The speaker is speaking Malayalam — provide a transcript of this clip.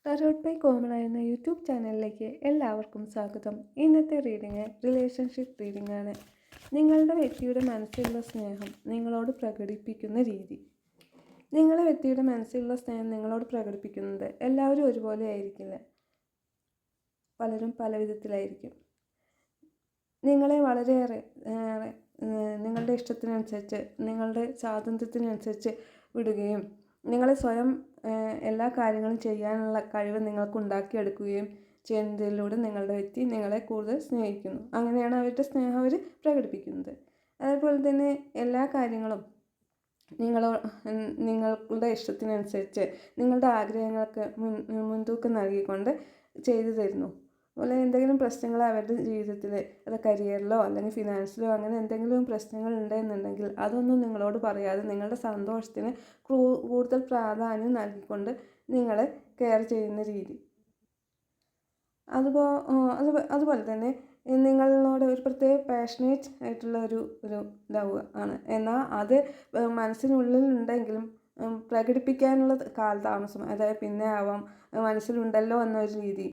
ടരോട്ട് ബൈ കോമള എന്ന യൂട്യൂബ് ചാനലിലേക്ക് എല്ലാവർക്കും സ്വാഗതം. ഇന്നത്തെ റീഡിങ് റിലേഷൻഷിപ്പ് റീഡിംഗ് ആണ്. നിങ്ങളുടെ വ്യക്തിയുടെ മനസ്സിലുള്ള സ്നേഹം നിങ്ങളോട് പ്രകടിപ്പിക്കുന്ന രീതി. നിങ്ങളുടെ വ്യക്തിയുടെ മനസ്സിലുള്ള സ്നേഹം നിങ്ങളോട് പ്രകടിപ്പിക്കുന്നത് എല്ലാവരും ഒരുപോലെ ആയിരിക്കില്ല. പലരും പല വിധത്തിലായിരിക്കും. നിങ്ങളെ വളരെയേറെ നിങ്ങളുടെ ഇഷ്ടത്തിനനുസരിച്ച്, നിങ്ങളുടെ സ്വാതന്ത്ര്യത്തിനനുസരിച്ച് വിടുകയും നിങ്ങളെ സ്വയം എല്ലാ കാര്യങ്ങളും ചെയ്യാനുള്ള കഴിവ് നിങ്ങൾക്ക് ഉണ്ടാക്കിയെടുക്കുകയും ചെയ്യുന്നതിലൂടെ നിങ്ങളുടെ വ്യക്തി നിങ്ങളെ കൂടുതൽ സ്നേഹിക്കുന്നു. അങ്ങനെയാണ് അവരുടെ സ്നേഹം അവർ പ്രകടിപ്പിക്കുന്നത്. അതേപോലെ തന്നെ എല്ലാ കാര്യങ്ങളും നിങ്ങളുടെ ഇഷ്ടത്തിനനുസരിച്ച് നിങ്ങളുടെ ആഗ്രഹങ്ങൾക്ക് മുൻതൂക്കം നൽകിക്കൊണ്ട് ചെയ്തു തരുന്നു. അതുപോലെ എന്തെങ്കിലും പ്രശ്നങ്ങൾ അവരുടെ ജീവിതത്തിൽ, അത് കരിയറിലോ അല്ലെങ്കിൽ ഫിനാൻസിലോ അങ്ങനെ എന്തെങ്കിലും പ്രശ്നങ്ങൾ ഉണ്ടെന്നുണ്ടെങ്കിൽ അതൊന്നും നിങ്ങളോട് പറയാതെ നിങ്ങളുടെ സന്തോഷത്തിന് കൂടുതൽ പ്രാധാന്യം നൽകിക്കൊണ്ട് നിങ്ങളെ കെയർ ചെയ്യുന്ന രീതി. അതുപോലെ തന്നെ നിങ്ങളോട് ഒരു പ്രത്യേക പാഷനേറ്റ് ആയിട്ടുള്ള ഒരു ലവ് ആണ്. എന്നാൽ അത് മനസ്സിനുള്ളിൽ ഉണ്ടെങ്കിലും പ്രകടിപ്പിക്കാനുള്ള കാലതാമസം, അതായത് പിന്നെ ആവാം, മനസ്സിലുണ്ടല്ലോ എന്നൊരു രീതി.